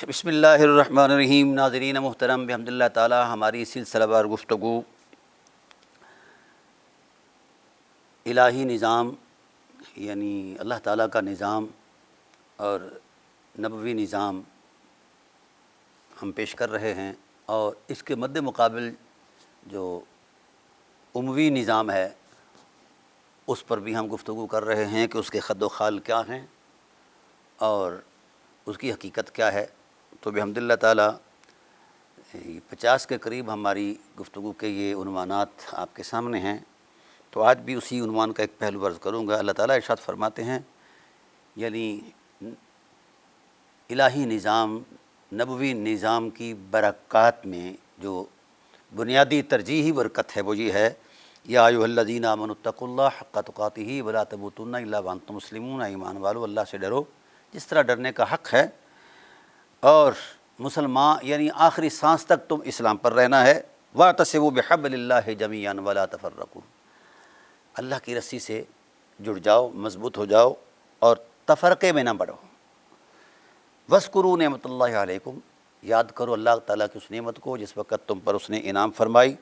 بسم اللہ الرحمن الرحیم۔ ناظرین محترم، بحمد اللہ تعالی ہماری سلسلہ وار گفتگو الہی نظام یعنی اللہ تعالیٰ کا نظام اور نبوی نظام ہم پیش کر رہے ہیں، اور اس کے مد مقابل جو اموی نظام ہے اس پر بھی ہم گفتگو کر رہے ہیں کہ اس کے خد و خال کیا ہیں اور اس کی حقیقت کیا ہے۔ تو بحمد اللہ تعالیٰ 50 کے قریب ہماری گفتگو کے یہ عنوانات آپ کے سامنے ہیں، تو آج بھی اسی عنوان کا ایک پہلو عرض کروں گا۔ اللہ تعالیٰ ارشاد فرماتے ہیں یعنی الہی نظام، نبوی نظام کی برکات میں جو بنیادی ترجیحی برکت ہے وہ یہ ہے، یا ایھا الذین آمنوا اتقوا اللہ حق تقاتہ ولا تموتن الا وانتم مسلمون، ایمان والو اللہ سے ڈرو جس طرح ڈرنے کا حق ہے، اور مسلمان یعنی آخری سانس تک تم اسلام پر رہنا ہے۔ واعتصموا بحبل اللہ جمیعا ولا تفرقوا، اللہ کی رسی سے جڑ جاؤ، مضبوط ہو جاؤ اور تفرقے میں نہ بڑھو۔ واذکروا نعمت اللہ علیکم، یاد کرو اللہ تعالیٰ کی اس نعمت کو جس وقت تم پر اس نے انعام فرمائی۔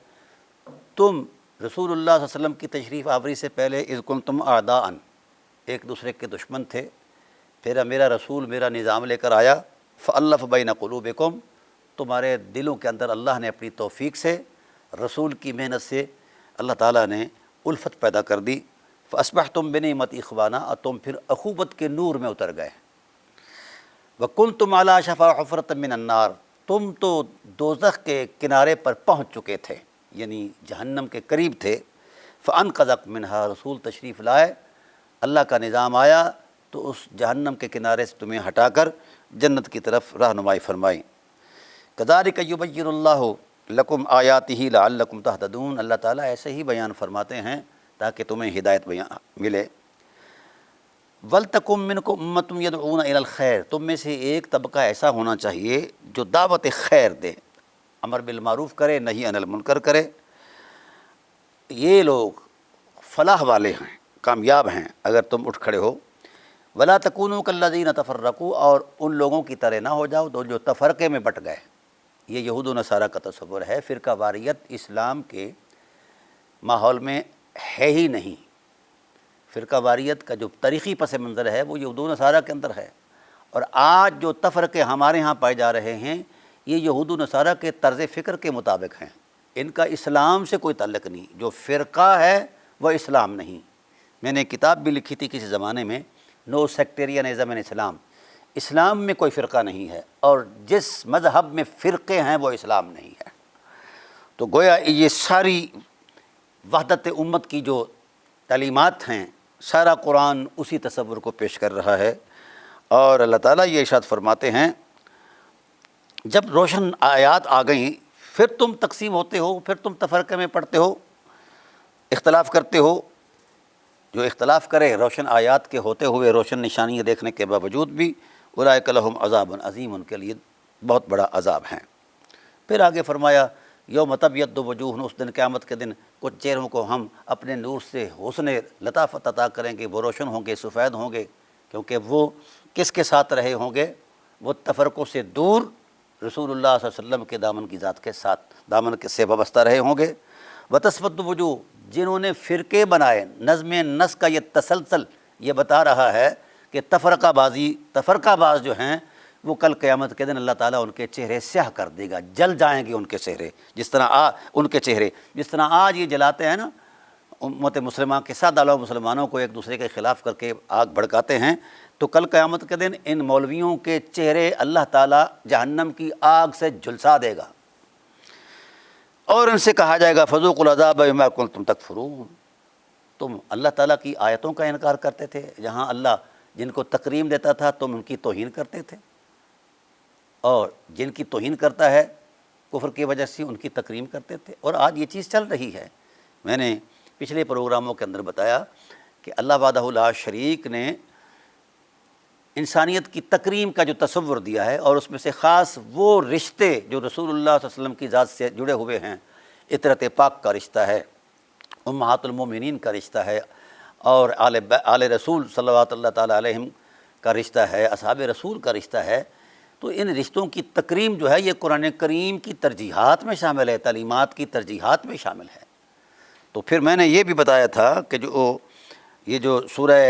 تم رسول اللہ صلی اللہ علیہ وسلم کی تشریف آوری سے پہلے اذ کنتم اعداء، ایک دوسرے کے دشمن تھے، پھر میرا رسول میرا نظام لے کر آیا، فألف بین قلوبکم، تمہارے دلوں کے اندر اللہ نے اپنی توفیق سے، رسول کی محنت سے اللہ تعالیٰ نے الفت پیدا کر دی۔ فاصبحتم بنعمت اخوانا، اور تم پھر اخوت کے نور میں اتر گئے۔ وکنتم علی شفا حفرۃ من النار، تم تو دوزخ کے کنارے پر پہنچ چکے تھے یعنی جہنم کے قریب تھے۔ فانقذک منہا، رسول تشریف لائے، اللہ کا نظام آیا تو اس جہنم کے کنارے سے تمہیں ہٹا کر جنت کی طرف رہنمائی فرمائی۔ کذالک یبین اللہ لکم آیاتہ لعلکم تہتدون، اللہ تعالیٰ ایسے ہی بیان فرماتے ہیں تاکہ تمہیں ہدایت ملے۔ ولتکم منکم امۃ یدعون الی الخیر، تم میں سے ایک طبقہ ایسا ہونا چاہیے جو دعوت خیر دے، امر بالمعروف کرے، نہی عن المنکر کرے۔ یہ لوگ فلاح والے ہیں، کامیاب ہیں اگر تم اٹھ کھڑے ہو۔ ولا تکونوا کالذین تفرقوا، اور ان لوگوں کی طرح نہ ہو جاؤ تو جو تفرقے میں بٹ گئے۔ یہ یہود و نصارہ کا تصور ہے، فرقہ واریت اسلام کے ماحول میں ہے ہی نہیں۔ فرقہ واریت کا جو تاریخی پس منظر ہے وہ یہود و نصارہ کے اندر ہے، اور آج جو تفرقے ہمارے ہاں پائے جا رہے ہیں یہ یہود و نصارہ کے طرز فکر کے مطابق ہیں، ان کا اسلام سے کوئی تعلق نہیں۔ جو فرقہ ہے وہ اسلام نہیں۔ میں نے کتاب بھی لکھی تھی کسی زمانے میں، نو سیکٹیرینزم ان اسلام، اسلام میں کوئی فرقہ نہیں ہے، اور جس مذہب میں فرقے ہیں وہ اسلام نہیں ہے۔ تو گویا یہ ساری وحدت امت کی جو تعلیمات ہیں، سارا قرآن اسی تصور کو پیش کر رہا ہے۔ اور اللہ تعالیٰ یہ ارشاد فرماتے ہیں جب روشن آیات آ گئیں پھر تم تقسیم ہوتے ہو، پھر تم تفرقے میں پڑتے ہو، اختلاف کرتے ہو۔ جو اختلاف کرے روشن آیات کے ہوتے ہوئے، روشن نشانیاں دیکھنے کے باوجود بھی، اولئک لہم عذاب عظیم، ان کے لیے بہت بڑا عذاب ہے۔ پھر آگے فرمایا یوم تبیض وجوہ، اس دن قیامت کے دن کچھ چہروں کو ہم اپنے نور سے حسن لطافت عطا کریں گے، وہ روشن ہوں گے، سفید ہوں گے، کیونکہ وہ کس کے ساتھ رہے ہوں گے؟ وہ تفرقوں سے دور رسول اللہ صلی اللہ علیہ وسلم کے دامن کی ذات کے ساتھ دامن سے وابستہ رہے ہوں گے۔ وتسود وجوہ، جنہوں نے فرقے بنائے، نظم نسق کا یہ تسلسل یہ بتا رہا ہے کہ تفرقہ باز جو ہیں وہ کل قیامت کے دن اللہ تعالیٰ ان کے چہرے سیاہ کر دے گا، جل جائیں گے ان کے چہرے، جس طرح آج یہ جلاتے ہیں نا امت مسلمہ کے ساتھ ڈالو مسلمانوں کو ایک دوسرے کے خلاف کر کے آگ بھڑکاتے ہیں، تو کل قیامت کے دن ان مولویوں کے چہرے اللہ تعالیٰ جہنم کی آگ سے جھلسا دے گا، اور ان سے کہا جائے گا فذوقوا العذاب بما کنتم تکفرون، تم اللہ تعالیٰ کی آیتوں کا انکار کرتے تھے، جہاں اللہ جن کو تکریم دیتا تھا تم ان کی توہین کرتے تھے، اور جن کی توہین کرتا ہے کفر کی وجہ سے ان کی تکریم کرتے تھے، اور آج یہ چیز چل رہی ہے۔ میں نے پچھلے پروگراموں کے اندر بتایا کہ اللہ وحدہ لا شریک نے انسانیت کی تکریم کا جو تصور دیا ہے، اور اس میں سے خاص وہ رشتے جو رسول اللہ صلی اللہ علیہ وسلم کی ذات سے جڑے ہوئے ہیں، عطرت پاک کا رشتہ ہے، امہات المومنین کا رشتہ ہے، اور آل رسول صلوات اللہ تعالیٰ علیہم کا رشتہ ہے، اصحاب رسول کا رشتہ ہے، تو ان رشتوں کی تکریم جو ہے یہ قرآن کریم کی ترجیحات میں شامل ہے، تعلیمات کی ترجیحات میں شامل ہے۔ تو پھر میں نے یہ بھی بتایا تھا کہ یہ جو سورہ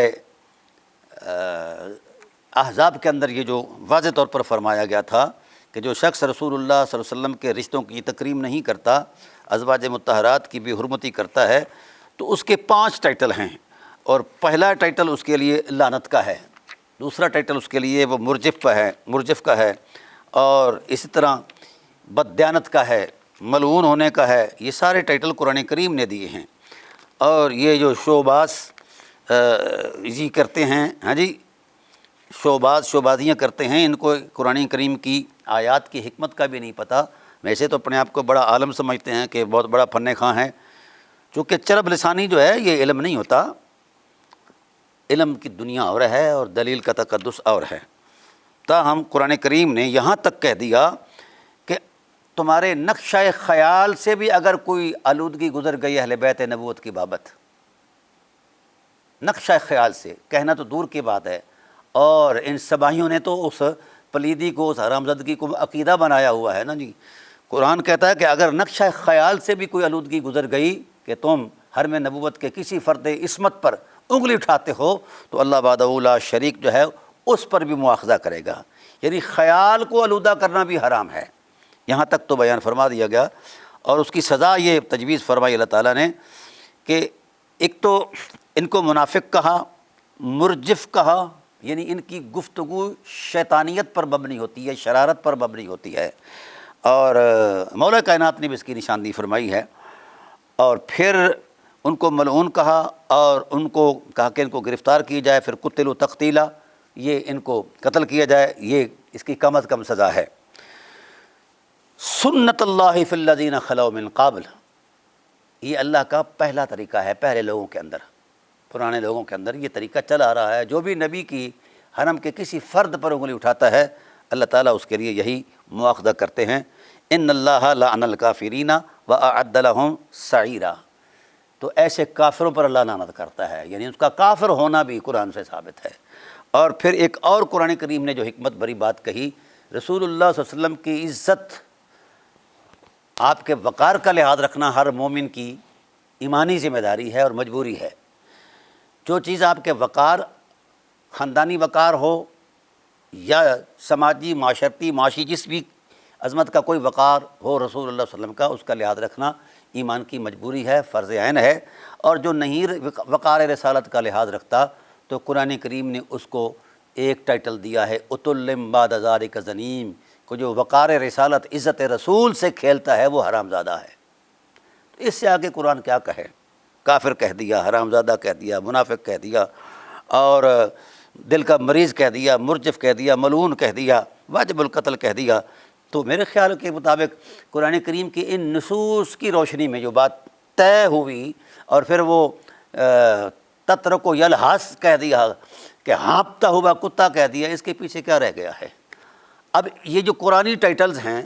احزاب کے اندر یہ جو واضح طور پر فرمایا گیا تھا کہ جو شخص رسول اللہ صلی اللہ علیہ وسلم کے رشتوں کی تکریم نہیں کرتا، ازواج مطہرات کی بھی حرمتی کرتا ہے، تو اس کے 5 ٹائٹل ہیں، اور پہلا ٹائٹل اس کے لیے لعنت کا ہے، دوسرا ٹائٹل اس کے لیے وہ مرجف کا ہے، اور اسی طرح بددیانت کا ہے، ملعون ہونے کا ہے۔ یہ سارے ٹائٹل قرآن کریم نے دیے ہیں۔ اور یہ جو شوباز یہ کرتے ہیں، ہاں جی، شوبازیاں کرتے ہیں، ان کو قرآن کریم کی آیات کی حکمت کا بھی نہیں پتہ۔ ویسے تو اپنے آپ کو بڑا عالم سمجھتے ہیں کہ بہت بڑا فن خواں ہے، چونکہ چرب لسانی جو ہے یہ علم نہیں ہوتا، علم کی دنیا اور ہے اور دلیل کا تقدس اور ہے۔ تاہم قرآن کریم نے یہاں تک کہہ دیا کہ تمہارے نقشہ خیال سے بھی اگر کوئی آلودگی گزر گئی اہل بیت نبوت کی بابت، نقشہ خیال سے کہنا تو دور کی بات ہے، اور ان سباہیوں نے تو اس پلیدی کو، اس حرامزادگی کو عقیدہ بنایا ہوا ہے نا جی۔ قرآن کہتا ہے کہ اگر نقشہ خیال سے بھی کوئی آلودگی گزر گئی کہ تم حرم نبوت کے کسی فرد عصمت پر انگلی اٹھاتے ہو، تو اللہ وحدہ لا شریک جو ہے اس پر بھی مواخذہ کرے گا، یعنی خیال کو آلودہ کرنا بھی حرام ہے۔ یہاں تک تو بیان فرما دیا گیا، اور اس کی سزا یہ تجویز فرمائی اللہ تعالیٰ نے کہ ایک تو ان کو منافق کہا، مرجف کہا، یعنی ان کی گفتگو شیطانیت پر مبنی ہوتی ہے، شرارت پر مبنی ہوتی ہے، اور مولا کائنات نے بھی اس کی نشاندہی فرمائی ہے۔ اور پھر ان کو ملعون کہا، اور ان کو کہا کہ ان کو گرفتار کی جائے، پھر قتلوا تقتیلا، یہ ان کو قتل کیا جائے، یہ اس کی کم از کم سزا ہے۔ سنت اللہ فی الذین خلو من قبل، یہ اللہ کا پہلا طریقہ ہے پہلے لوگوں کے اندر، پرانے لوگوں کے اندر یہ طریقہ چلا آ رہا ہے۔ جو بھی نبی کی حرم کے کسی فرد پر انگلی اٹھاتا ہے، اللہ تعالیٰ اس کے لیے یہی مواخذہ کرتے ہیں۔ ان اللہ لعن الکافرین واعد لهم سعیرا، تو ایسے کافروں پر اللہ لعنت کرتا ہے، یعنی اس کا کافر ہونا بھی قرآن سے ثابت ہے۔ اور پھر ایک اور قرآن کریم نے جو حکمت بری بات کہی، رسول اللہ صلی اللہ علیہ وسلم کی عزت، آپ کے وقار کا لحاظ رکھنا ہر مومن کی ایمانی ذمہ داری ہے اور مجبوری ہے۔ جو چیز آپ کے وقار، خاندانی وقار ہو یا سماجی، معاشرتی، معاشی، جس بھی عظمت کا کوئی وقار ہو رسول اللہ صلی اللہ علیہ وسلم کا، اس کا لحاظ رکھنا ایمان کی مجبوری ہے، فرض عین ہے۔ اور جو نہیں وقار رسالت کا لحاظ رکھتا، تو قرآن کریم نے اس کو ایک ٹائٹل دیا ہے عتل بعد ذلک زنیم، کو جو وقار رسالت، عزت رسول سے کھیلتا ہے وہ حرامزادہ ہے۔ تو اس سے آگے قرآن کیا کہے؟ کافر کہہ دیا، حرامزادہ کہہ دیا، منافق کہہ دیا، اور دل کا مریض کہہ دیا، مرجف کہہ دیا، ملعون کہہ دیا، واجب القتل کہہ دیا۔ تو میرے خیال کے مطابق قرآن کریم کی ان نصوص کی روشنی میں جو بات طے ہوئی، اور پھر وہ تترک و یلحس کہہ دیا کہ ہانپتا ہوا کتا کہہ دیا، اس کے پیچھے کیا رہ گیا ہے؟ اب یہ جو قرآنی ٹائٹلز ہیں،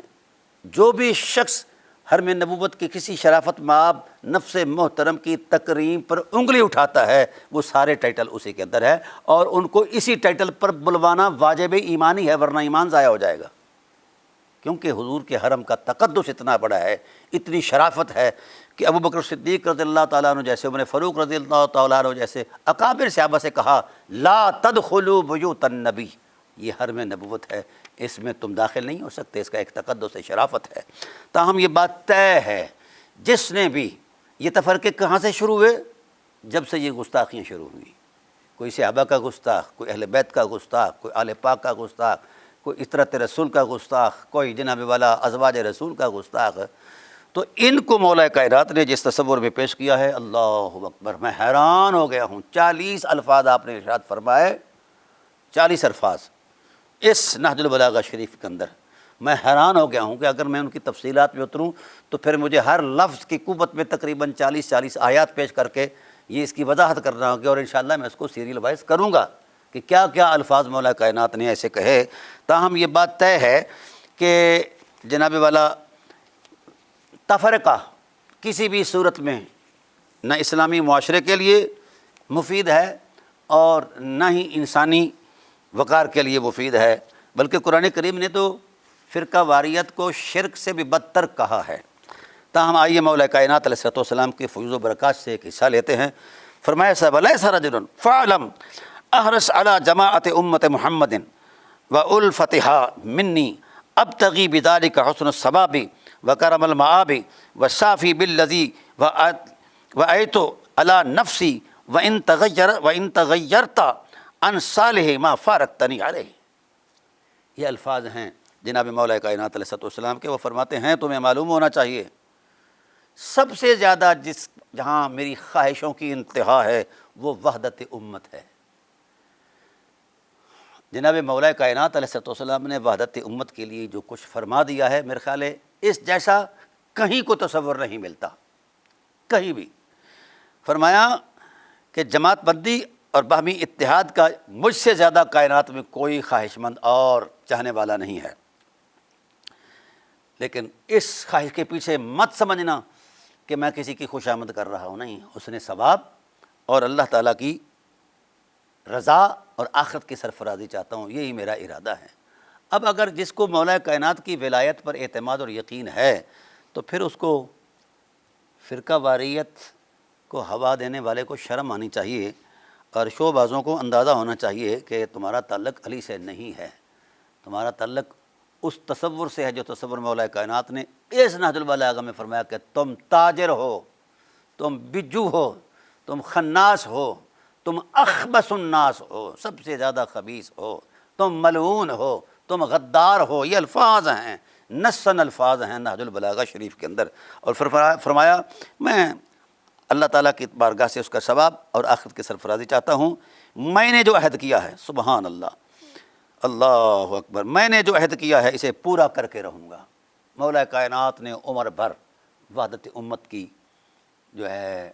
جو بھی شخص حرم نبوت کی کسی شرافت مآب نفس محترم کی تکریم پر انگلی اٹھاتا ہے، وہ سارے ٹائٹل اسی کے اندر ہے، اور ان کو اسی ٹائٹل پر بلوانا واجب ایمانی ہے، ورنہ ایمان ضائع ہو جائے گا۔ کیونکہ حضور کے حرم کا تقدس اتنا بڑا ہے، اتنی شرافت ہے کہ ابو بکر صدیق رضی اللہ تعالیٰ عنہ جیسے، عمر فاروق رضی اللہ تعالیٰ عنہ جیسے اکابر صحابہ سے کہا لا تدخلوا بیوت النبی، یہ حرم نبوت ہے، اس میں تم داخل نہیں ہو سکتے، اس کا ایک تقدس شرافت ہے۔ تاہم یہ بات طے ہے، جس نے بھی یہ تفرقے کہاں سے شروع ہوئے؟ جب سے یہ گستاخیاں شروع ہوئیں، کوئی صحابہ کا گستاخ، کوئی اہل بیت کا گستاخ، کوئی آل پاک کا گستاخ، کوئی اطرت رسول کا گستاخ، کوئی جناب والا ازواج رسول کا گستاخ۔ تو ان کو مولا کائنات نے جس تصور میں پیش کیا ہے، اللہ اکبر، میں حیران ہو گیا ہوں۔ 40 الفاظ آپ نے ارشاد فرمائے، 40 الفاظ اس نہج البلاغہ شریف کے اندر۔ میں حیران ہو گیا ہوں کہ اگر میں ان کی تفصیلات میں اتروں تو پھر مجھے ہر لفظ کی قوت میں تقریباً 40 آیات پیش کر کے یہ اس کی وضاحت کرنا ہوگی، اور انشاءاللہ میں اس کو سیریل وائز کروں گا کہ کیا کیا الفاظ مولا کائنات نے ایسے کہے۔ تاہم یہ بات طے ہے کہ جناب والا تفرقہ کسی بھی صورت میں نہ اسلامی معاشرے کے لیے مفید ہے، اور نہ ہی انسانی وقار کے لیے مفید ہے۔ بلکہ قرآن کریم نے تو فرقہ واریت کو شرک سے بھی بدتر کہا ہے۔ تاہم آئیے مولا کائنات علیہ الصلوۃ والسلام کی فیض و برکات سے ایک حصہ لیتے ہیں۔ فرمایا صاحب لیس رجل فاعلم احرص علی جماعت امت محمد والفتحا منی ابتغی بذلک حسن الثواب وکرم المآب والصافی بالذی وأیت علی نفسی وإن تغیرت عن صالح ما فارقتنی علیہ۔ یہ الفاظ ہیں جناب مولا کائنات علیہ الصلوۃ والسلام کے۔ وہ فرماتے ہیں تمہیں معلوم ہونا چاہیے سب سے زیادہ جہاں میری خواہشوں کی انتہا ہے وہ وحدت امت ہے۔ جناب مولا کائنات علیہ الصلوۃ والسلام نے وحدت امت کے لیے جو کچھ فرما دیا ہے، میرے خیال ہے اس جیسا کہیں کو تصور نہیں ملتا، کہیں بھی۔ فرمایا کہ جماعت بندی اور باہمی اتحاد کا مجھ سے زیادہ کائنات میں کوئی خواہش مند اور چاہنے والا نہیں ہے، لیکن اس خواہش کے پیچھے مت سمجھنا کہ میں کسی کی خوشامد کر رہا ہوں، نہیں، اس نے ثواب اور اللہ تعالیٰ کی رضا اور آخرت کی سرفرازی چاہتا ہوں، یہی میرا ارادہ ہے۔ اب اگر جس کو مولا کائنات کی ولایت پر اعتماد اور یقین ہے تو پھر اس کو فرقہ واریت کو ہوا دینے والے کو شرم آنی چاہیے اور شو بازوں کو اندازہ ہونا چاہیے کہ تمہارا تعلق علی سے نہیں ہے، تمہارا تعلق اس تصور سے ہے جو تصور مولا کائنات نے اس نہج البلاغہ میں فرمایا کہ تم تاجر ہو، تم بجو ہو، تم خناس ہو، تم اخبث الناس ہو، سب سے زیادہ خبیث ہو، تم ملعون ہو، تم غدار ہو۔ یہ الفاظ ہیں، نصاً الفاظ ہیں نہج البلاغہ شریف کے اندر۔ اور فرمایا میں اللہ تعالیٰ کی بارگاہ سے اس کا ثواب اور آخرت کی سرفرازی چاہتا ہوں۔ میں نے جو عہد کیا ہے، سبحان اللہ، اللہ اکبر، میں نے جو عہد کیا ہے اسے پورا کر کے رہوں گا۔ مولا کائنات نے عمر بھر وحدت امت کی جو ہے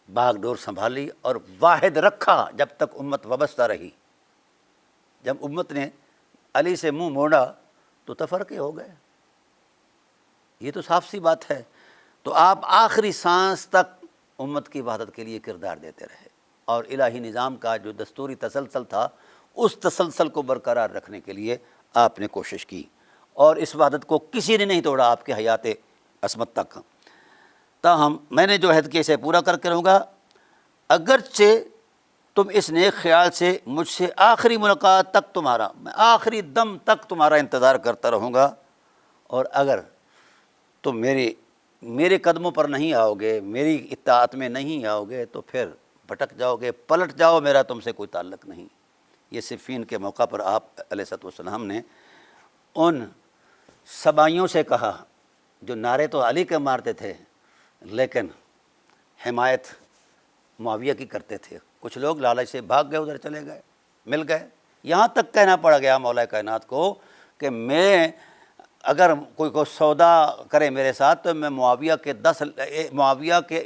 باغ ڈور سنبھالی اور واحد رکھا جب تک امت وابستہ رہی۔ جب امت نے علی سے منہ موڑا تو تفرقے ہو گئے، یہ تو صاف سی بات ہے۔ تو آپ آخری سانس تک امت کی وحدت کے لیے کردار دیتے رہے اور الہی نظام کا جو دستوری تسلسل تھا اس تسلسل کو برقرار رکھنے کے لیے آپ نے کوشش کی، اور اس وحدت کو کسی نے نہیں توڑا آپ کے حیات عصمت تک۔ تاہم میں نے جو عہد کیا اسے پورا کر کے رہوں گا، اگرچہ تم اس نیک خیال سے مجھ سے آخری ملاقات تک میں آخری دم تک تمہارا انتظار کرتا رہوں گا، اور اگر تم میرے قدموں پر نہیں آؤ گے، میری اطاعت میں نہیں آؤ گے تو پھر بھٹک جاؤ گے، پلٹ جاؤ، میرا تم سے کوئی تعلق نہیں۔ یہ صفین کے موقع پر آپ علیہ الصلوۃ والسلام نے ان سبائیوں سے کہا جو نعرے تو علی کے مارتے تھے لیکن حمایت معاویہ کی کرتے تھے۔ کچھ لوگ لالچ سے بھاگ گئے، ادھر چلے گئے، مل گئے، یہاں تک کہنا پڑ گیا مولا کائنات کو کہ میں اگر کوئی سودا کرے میرے ساتھ تو میں معاویہ کے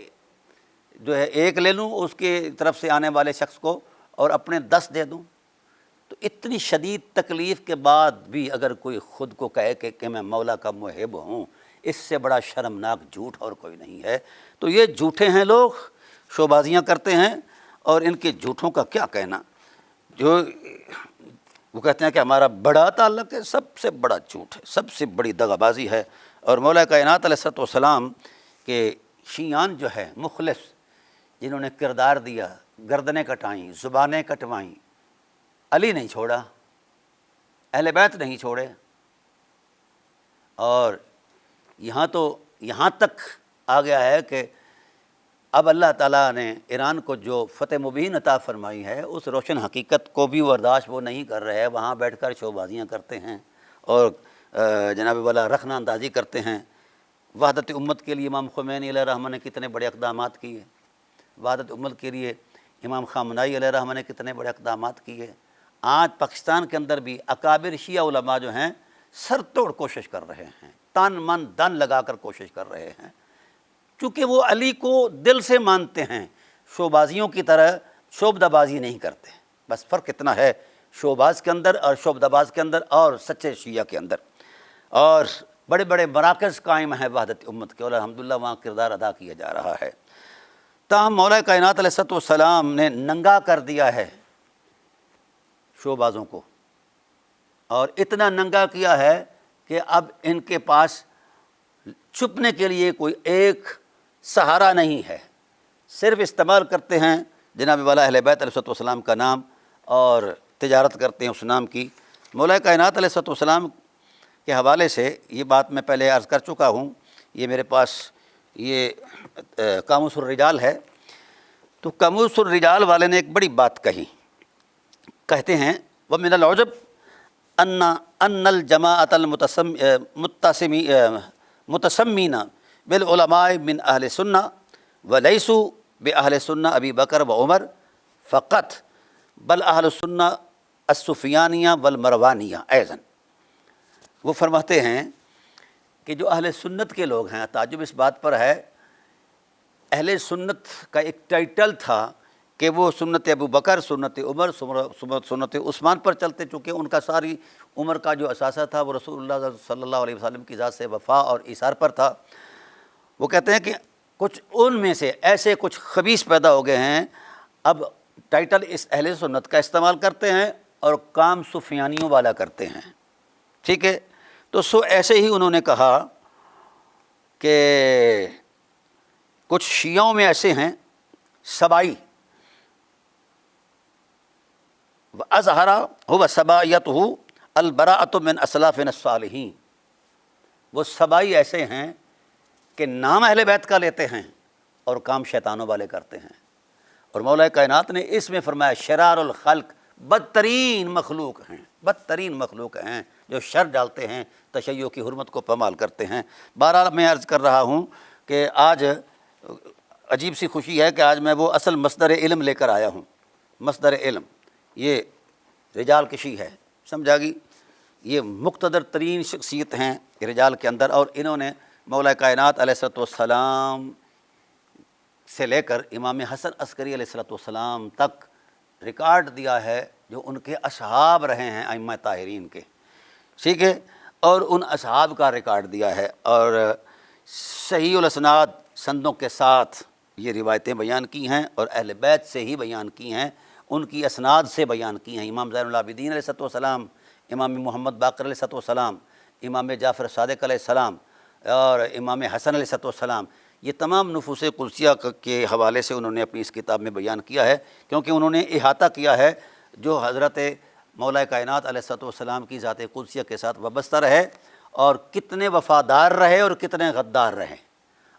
جو ہے 1 لے لوں اس کی طرف سے آنے والے شخص کو اور اپنے 10 دے دوں۔ تو اتنی شدید تکلیف کے بعد بھی اگر کوئی خود کو کہے کہ میں مولا کا محب ہوں، اس سے بڑا شرمناک جھوٹ اور کوئی نہیں ہے۔ تو یہ جھوٹے ہیں لوگ، شوبازیاں کرتے ہیں، اور ان کے جھوٹوں کا کیا کہنا۔ جو وہ کہتے ہیں کہ ہمارا بڑا تعلق ہے، سب سے بڑا جھوٹ ہے، سب سے بڑی دغا بازی ہے۔ اور مولا کائنات علیہ الصلوۃ والسلام کے شیعان جو ہے مخلص، جنہوں نے کردار دیا، گردنیں کٹائیں، زبانیں کٹوائیں، علی نہیں چھوڑا، اہل بیت نہیں چھوڑے، اور یہاں تک آ گیا ہے کہ اب اللہ تعالیٰ نے ایران کو جو فتح مبین عطا فرمائی ہے اس روشن حقیقت کو بھی برداشت وہ نہیں کر رہے، وہاں بیٹھ کر شوبازیاں کرتے ہیں اور جناب والا رخنہ اندازی کرتے ہیں۔ وحدت امت کے لیے امام خمینی علیہ الرحمہ نے کتنے بڑے اقدامات کیے، وحدت امت کے لیے امام خامنائی علیہ الرحمہ نے کتنے بڑے اقدامات کیے۔ آج پاکستان کے اندر بھی اکابر شیعہ علماء جو ہیں سر توڑ کوشش کر رہے ہیں، تن من دن لگا کر کوشش کر رہے ہیں، چونکہ وہ علی کو دل سے مانتے ہیں، شوبازیوں کی طرح شوبدہ بازی نہیں کرتے۔ بس فرق اتنا ہے شوباز کے اندر اور شوبدہ باز کے اندر اور سچے شیعہ کے اندر، اور بڑے بڑے مراکز قائم ہیں وحدت امت کے، اور الحمدللہ وہاں کردار ادا کیا جا رہا ہے۔ تاہم مولا کائنات علیہ الصلوۃ والسلام نے ننگا کر دیا ہے شوبازوں کو، اور اتنا ننگا کیا ہے کہ اب ان کے پاس چھپنے کے لیے کوئی ایک سہارا نہیں ہے، صرف استعمال کرتے ہیں جناب والا اہل بیت علیہ السلام کا نام اور تجارت کرتے ہیں اس نام کی۔ مولا کائنات علیہ السلام کے حوالے سے یہ بات میں پہلے عرض کر چکا ہوں، یہ میرے پاس یہ قاموس الرجال ہے، تو قاموس الرجال والے نے ایک بڑی بات کہی، کہتے ہیں وَمِنَ الْعُجْبِ أَنَّ الْجَمَاعَةَ المتسمین بالعلماء من اہل سنہ ولیسوا باہل سنہ ابی بکر و عمر فقط بل اہل سنہ السفیانیہ والمروانیہ ایضاً۔ وہ فرماتے ہیں کہ جو اہل سنت کے لوگ ہیں، تعجب اس بات پر ہے، اہل سنت کا ایک ٹائٹل تھا کہ وہ سنت ابو بکر، سنت عمر، سنت عثمان پر چلتے، چونکہ ان کا ساری عمر کا جو اثاثہ تھا وہ رسول اللہ صلی اللہ علیہ وسلم کی ذات سے وفا اور ایثار پر تھا۔ وہ کہتے ہیں کہ کچھ ان میں سے ایسے کچھ خبیث پیدا ہو گئے ہیں، اب ٹائٹل اس اہل سنت کا استعمال کرتے ہیں اور کام سفیانیوں والا کرتے ہیں، ٹھیک ہے۔ تو ایسے ہی انہوں نے کہا کہ کچھ شیعوں میں ایسے ہیں سبائی، اظہر هو سبائیتہ البراءۃ من اسلافنا الصالحین، وہ سبائی ایسے ہیں کہ نام اہل بیت کا لیتے ہیں اور کام شیطانوں والے کرتے ہیں۔ اور مولا کائنات نے اس میں فرمایا شرار الخلق، بدترین مخلوق ہیں، بدترین مخلوق ہیں جو شر ڈالتے ہیں، تشیع کی حرمت کو پامال کرتے ہیں۔ بہرحال میں عرض کر رہا ہوں کہ آج عجیب سی خوشی ہے کہ آج میں وہ اصل مصدر علم لے کر آیا ہوں۔ مصدر علم یہ رجال کشی ہے، سمجھا گی، یہ مقتدر ترین شخصیت ہیں رجال کے اندر، اور انہوں نے مولا کائنات علیہ السلام سے لے کر امام حسن عسکری علیہ السلام تک ریکارڈ دیا ہے جو ان کے اصحاب رہے ہیں ائمہ طاہرین کے، ٹھیک ہے، اور ان اصحاب کا ریکارڈ دیا ہے، اور صحیح الاسناد سندوں کے ساتھ یہ روایتیں بیان کی ہیں اور اہل بیت سے ہی بیان کی ہیں، ان کی اسناد سے بیان کی ہیں۔ امام زین العابدین علیہ السلام، امام محمد باقر علیہ السلام، امام جعفر صادق علیہ السلام اور امام حسن علیہ السلام، یہ تمام نفوس قدسیہ کے حوالے سے انہوں نے اپنی اس کتاب میں بیان کیا ہے، کیونکہ انہوں نے احاطہ کیا ہے جو حضرت مولا کائنات علیہ السلام کی ذات قدسیہ کے ساتھ وابستہ رہے اور کتنے وفادار رہے اور کتنے غدار رہے،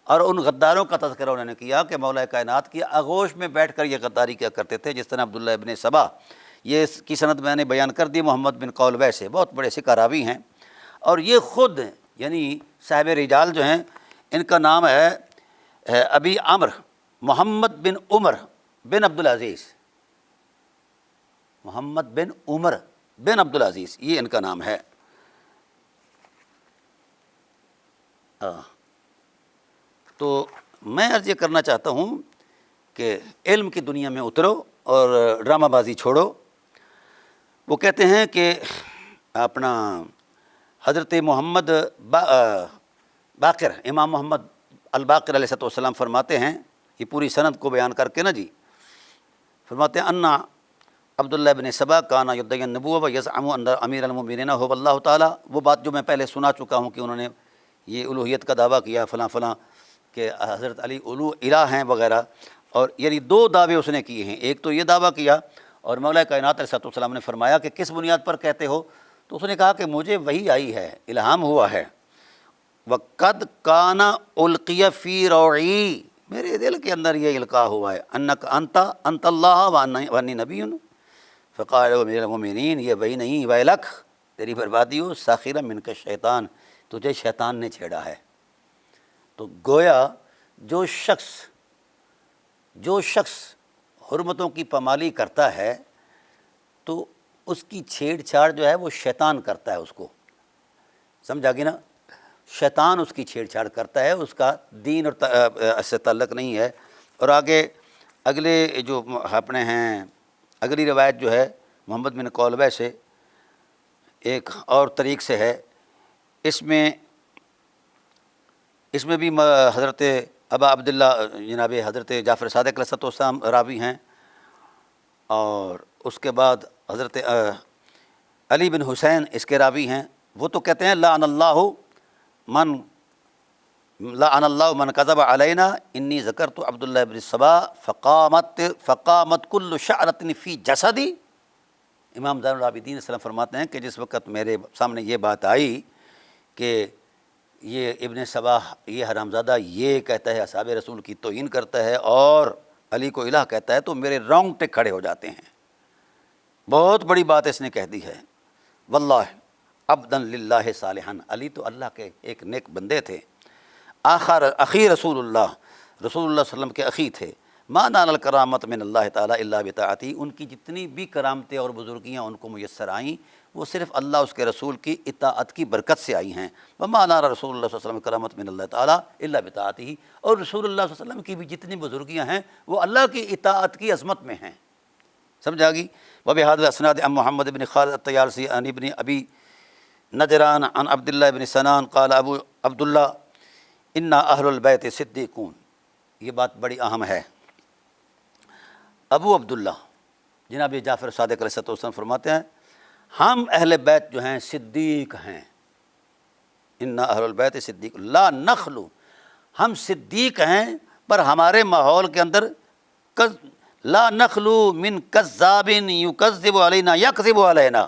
اور ان غداروں کا تذکرہ انہوں نے کیا کہ مولا کائنات کی آغوش میں بیٹھ کر یہ غداری کیا کرتے تھے، جس طرح عبداللہ ابن سبا، یہ اس کی سند میں نے بیان کر دی، محمد بن قولوہ سے، بہت بڑے ثقہ راوی ہیں، اور یہ خود یعنی صاحب رجال جو ہیں ان کا نام ہے ابی عمر محمد بن عمر بن عبدالعزیز، محمد بن عمر بن عبدالعزیز، یہ ان کا نام ہے۔ تو میں عرض یہ کرنا چاہتا ہوں کہ علم کی دنیا میں اترو اور ڈرامہ بازی چھوڑو۔ وہ کہتے ہیں کہ اپنا حضرت محمد باقر، امام محمد الباقر علیہ السلام فرماتے ہیں، یہ پوری سند کو بیان کر کے نا جی، فرماتے ہیں انا عبداللہ ابن سبا کانا یدعی النبوۃ و یزعم ان امیر المؤمنین هو اللہ تعالیٰ، وہ بات جو میں پہلے سنا چکا ہوں کہ انہوں نے یہ الوہیت کا دعویٰ کیا فلاں فلاں کہ حضرت علی الہ ہیں وغیرہ، اور یعنی دو دعوے اس نے کیے ہیں، ایک تو یہ دعویٰ کیا، اور مولا کائنات علیہ السلام نے فرمایا کہ کس بنیاد پر کہتے ہو، تو اس نے کہا کہ مجھے وحی آئی ہے، الہام ہوا ہے، وَقَدْ كَانَ أُلْقِيَ فِي رَوْعِي، میرے دل کے اندر یہ القاء ہوا ہے، أَنَّكَ أَنْتَ اللَّهُ وَأَنِّي نَبِيٌّ فقال امیر المؤمنین، یہ وہی نہیں، ویلک، تیری بربادی ہو، ساخرا منک الشیطان، تجھے شیطان نے چھیڑا ہے۔ تو گویا جو شخص حرمتوں کی پامالی کرتا ہے تو اس کی چھیڑ چھاڑ جو ہے وہ شیطان کرتا ہے، اس کو سمجھا گی نا، شیطان اس کی چھیڑ چھاڑ کرتا ہے، اس کا دین اور سے تعلق نہیں ہے۔ اور آگے اگلے جو اپنے ہیں اگلی روایت جو ہے محمد بن قولوہ سے ایک اور طریق سے ہے، اس میں بھی حضرت ابا عبداللہ جناب حضرت جعفر صادق علیہ السلام راوی ہیں، اور اس کے بعد حضرت علی بن حسین اس کے راوی ہیں، وہ تو کہتے ہیں لعن اللہ من کذب علینا انی ذکرت عبداللہ بن سبا فقامت کل شعرۃ فی جسدی۔ امام زین العابدین علیہ السلام فرماتے ہیں کہ جس وقت میرے سامنے یہ بات آئی کہ یہ ابن سبا یہ حرامزادہ یہ کہتا ہے اصحاب رسول کی توہین کرتا ہے اور علی کو الہ کہتا ہے، تو میرے رونگٹے کھڑے ہو جاتے ہیں، بہت بڑی بات اس نے کہہ دی ہے۔ واللہ عبدا للہ صالحا، علی تو اللہ کے ایک نیک بندے تھے، اخی رسول اللہ صلی اللہ علیہ وسلم کے اخی تھے، ما نال الکرامت من اللہ تعالیٰ الا بطاعتی، ان کی جتنی بھی کرامتیں اور بزرگیاں ان کو میسر آئیں وہ صرف اللہ اس کے رسول کی اطاعت کی برکت سے آئی ہیں۔ وما نال رسول اللہ صلی اللہ علیہ وسلم کرامت من اللہ تعالیٰ الا بطاعتی، اور رسول اللہ صلی اللہ علیہ وسلم کی بھی جتنی بزرگیاں ہیں وہ اللہ کی اطاعت کی عظمت میں ہیں، سمجھا گی۔ وبہذا اسناد عن محمد بن خالد الطیالسی عن ابن ابی نجران عن عبداللہ بن سنان قال ابو عبداللہ انا اہل البیت صدیقون، یہ بات بڑی اہم ہے۔ ابو عبداللہ جناب جعفر صادق علیہ السلام فرماتے ہیں ہم اہل بیت جو ہیں صدیق ہیں، انا اہل البیت صدیق لا نخلو، ہم صدیق ہیں پر ہمارے ماحول کے اندر لا نخلو من کذاب یکذب علینا یکذب علینا،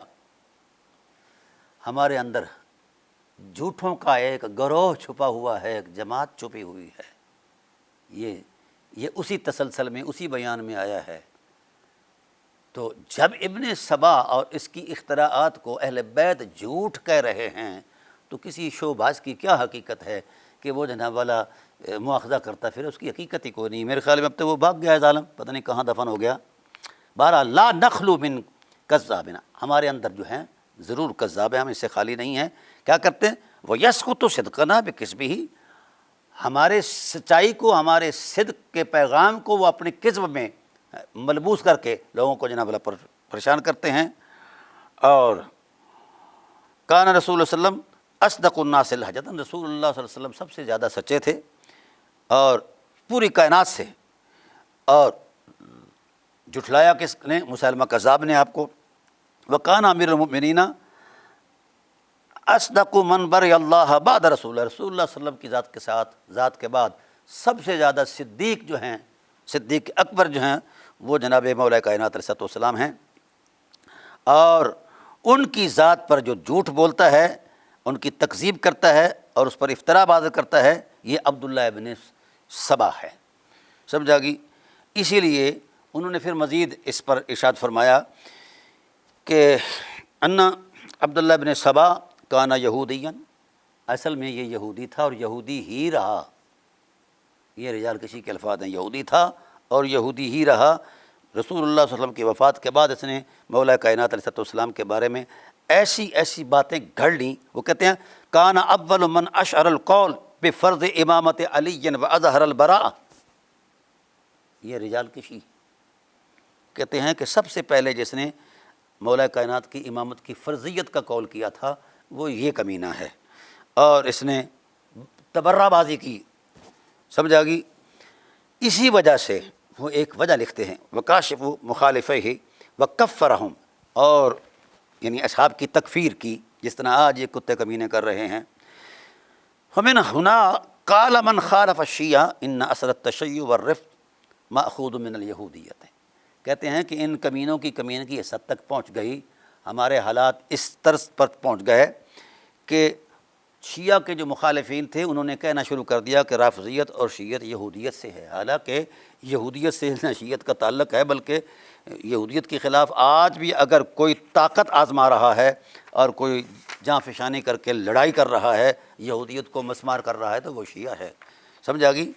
ہمارے اندر جھوٹوں کا ایک گروہ چھپا ہوا ہے، ایک جماعت چھپی ہوئی ہے۔ یہ اسی تسلسل میں اسی بیان میں آیا ہے۔ تو جب ابن سبا اور اس کی اختراعات کو اہل بیت جھوٹ کہہ رہے ہیں تو کسی شوباز کی کیا حقیقت ہے کہ وہ جناب والا مواخذہ کرتا، پھر اس کی حقیقت ہی کوئی نہیں۔ میرے خیال میں اب تو وہ بھاگ گیا ہے ظالم، پتہ نہیں کہاں دفن ہو گیا۔ بہرحال لا نخلو من کذابنا، ہمارے اندر جو ہیں ضرور کذاب ہیں، ہم اس سے خالی نہیں ہیں۔ کیا کرتے ہیں؟ وہ یسکت صدقنا بکذبہ، ہمارے سچائی کو، ہمارے صدق کے پیغام کو وہ اپنے کذب میں ملبوس کر کے لوگوں کو جناب اللہ پریشان کرتے ہیں۔ اور کان رسول اللہ صلی اللہ علیہ وسلم اصدق الناس لہجۃ، رسول اللہ صلی اللہ علیہ وسلم سب سے زیادہ سچے تھے اور پوری کائنات سے، اور جھٹلایا کس نے؟ مسلمہ کذاب نے آپ کو۔ وکان امیر المؤمنین اصدق من بری اللہ بعد رسول اللہ، رسول اللہ صلی اللہ علیہ وسلم کی ذات کے ساتھ، ذات کے بعد سب سے زیادہ صدیق جو ہیں، صدیق اکبر جو ہیں وہ جناب مولا کائنات علیہ السلام ہیں۔ اور ان کی ذات پر جو جھوٹ بولتا ہے، ان کی تکذیب کرتا ہے اور اس پر افتراء بازی کرتا ہے، یہ عبداللہ ابن سبا ہے، سمجھا گی۔ اسی لیے انہوں نے پھر مزید اس پر ارشاد فرمایا کہ ان عبداللہ ابن سبا کانا یہودین، اصل میں یہ یہودی تھا اور یہودی ہی رہا، یہ رجال کسی کے الفاظ ہیں، یہودی تھا اور یہودی ہی رہا۔ رسول اللہ صلی اللہ علیہ وسلم کی وفات کے بعد اس نے مولا کائنات علیہ السلام کے بارے میں ایسی باتیں گھڑ لیں۔ وہ کہتے ہیں کانا اول من اشعر القول بفرض امامت علی و اظہر البراء، یہ رجال کشی کہتے ہیں کہ سب سے پہلے جس نے مولا کائنات کی امامت کی فرضیت کا قول کیا تھا وہ یہ کمینہ ہے، اور اس نے تبرہ بازی کی، سمجھا گی۔ اسی وجہ سے وہ ایک وجہ لکھتے ہیں وکاشف مخالفہ وکفرہم، اور یعنی اصحاب کی تکفیر کی، جس طرح آج یہ کتے کمینے کر رہے ہیں۔ فمن ہنا قال من خالف الشیعہ ان اثر التشیع والرفض ماخوذ من الیہودیت، کہتے ہیں کہ ان کمینوں کی کمینگی اس حد تک پہنچ گئی، ہمارے حالات اس طرز پر پہنچ گئے کہ شیعہ کے جو مخالفین تھے انہوں نے کہنا شروع کر دیا کہ رافضیت اور شیعت یہودیت سے ہے، حالانکہ یہودیت سے نہ شیعت کا تعلق ہے، بلکہ یہودیت کے خلاف آج بھی اگر کوئی طاقت آزما رہا ہے اور کوئی جاں فشانی کر کے لڑائی کر رہا ہے، یہودیت کو مسمار کر رہا ہے، تو وہ شیعہ ہے، سمجھا گی۔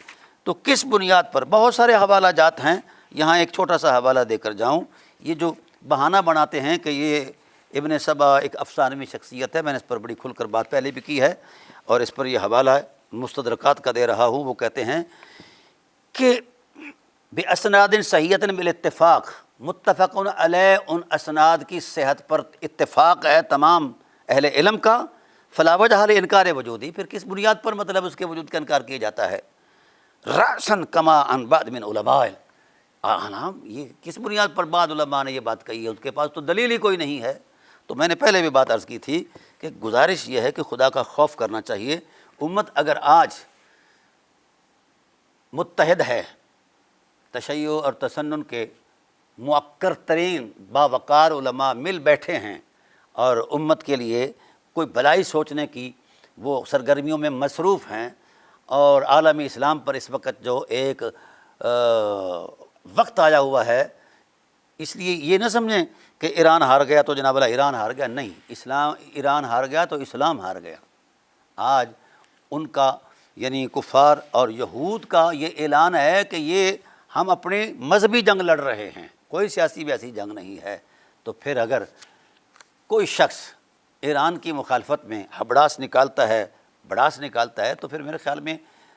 تو کس بنیاد پر؟ بہت سارے حوالہ جات ہیں، یہاں ایک چھوٹا سا حوالہ دے کر جاؤں۔ یہ جو بہانہ بناتے ہیں کہ یہ ابن سبا ایک افسانوی شخصیت ہے، میں نے اس پر بڑی کھل کر بات پہلے بھی کی ہے اور اس پر یہ حوالہ مستدرکات کا دے رہا ہوں۔ وہ کہتے ہیں کہ بِأَسْنَادٍ صَحِيَّةٍ بِالْاتِّفَاق، متفق علیہ ان اسناد کی صحت پر اتفاق ہے تمام اہل علم کا، فلا وجہ لانکار وجودی، پھر کس بنیاد پر مطلب اس کے وجود کا انکار کیا جاتا ہے؟ رأساً کما عن بعض من علماء، یہ کس بنیاد پر بعض علماء نے یہ بات کہی ہے؟ اس کے پاس تو دلیل ہی کوئی نہیں ہے۔ تو میں نے پہلے بھی بات عرض کی تھی کہ گزارش یہ ہے کہ خدا کا خوف کرنا چاہیے. امت اگر آج متحد ہے، تشیع اور تسنن کے مؤکر ترین باوقار علماء مل بیٹھے ہیں اور امت کے لیے کوئی بھلائی سوچنے کی وہ سرگرمیوں میں مصروف ہیں، اور عالم اسلام پر اس وقت جو ایک وقت آیا ہوا ہے، اس لیے یہ نہ سمجھیں کہ ایران ہار گیا تو جناب اللہ ایران ہار گیا، نہیں، ایران ہار گیا تو اسلام ہار گیا. آج ان کا یعنی کفار اور یہود کا یہ اعلان ہے کہ یہ ہم اپنی مذہبی جنگ لڑ رہے ہیں، کوئی سیاسی ویسی جنگ نہیں ہے. تو پھر اگر کوئی شخص ایران کی مخالفت میں بڑاس نکالتا ہے تو پھر میرے خیال میں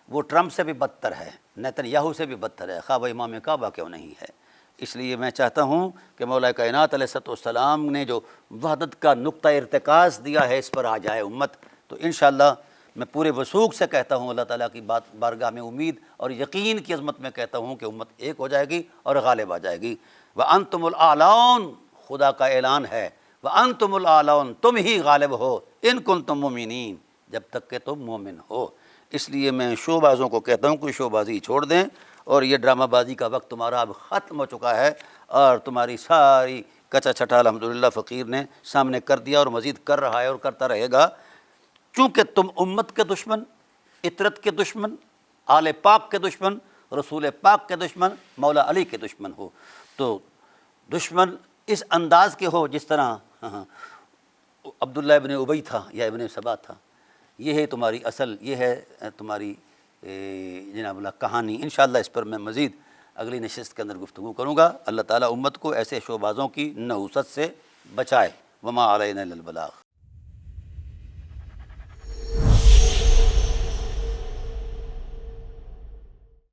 وہ ٹرمپ سے بھی بدتر ہے، نیتن یاہو سے بھی بدتر ہے، خواہ وہ امام کعبہ کیوں نہیں ہے. اس لیے میں چاہتا ہوں کہ مولا کائنات علیہ السلام نے جو وحدت کا نقطہ ارتکاز دیا ہے اس پر آ جائے امت. تو انشاءاللہ میں پورے وثوق سے کہتا ہوں، اللہ تعالیٰ کی بارگاہ میں امید اور یقین کی عظمت میں کہتا ہوں کہ امت ایک ہو جائے گی اور غالب آ جائے گی. وَأَنْتُمُ الْأَعْلَوْنَ، خدا کا اعلان ہے، وَأَنْتُمُ الْأَعْلَوْنَ، تم ہی غالب ہو، إِن كُنتُم مُؤْمِنِينَ، جب تک کہ تم مومن ہو. اس لیے میں شو بازوں کو کہتا ہوں کہ شو بازی چھوڑ دیں، اور یہ ڈرامہ بازی کا وقت تمہارا اب ختم ہو چکا ہے، اور تمہاری ساری کچا چھٹا الحمدللہ فقیر نے سامنے کر دیا اور مزید کر رہا ہے اور کرتا رہے گا. چونکہ تم امت کے دشمن، اطرت کے دشمن، آل پاک کے دشمن، رسول پاک کے دشمن، مولا علی کے دشمن ہو، تو دشمن اس انداز کے ہو جس طرح عبداللہ ابن ابی تھا یا ابن سبا تھا. یہ ہے تمہاری اصل، یہ ہے تمہاری جناب اللہ کہانی. انشاءاللہ اس پر میں مزید اگلی نشست کے اندر گفتگو کروں گا. اللہ تعالیٰ امت کو ایسے شعبازوں کی نحوست سے بچائے. وما علینا الا البلاغ.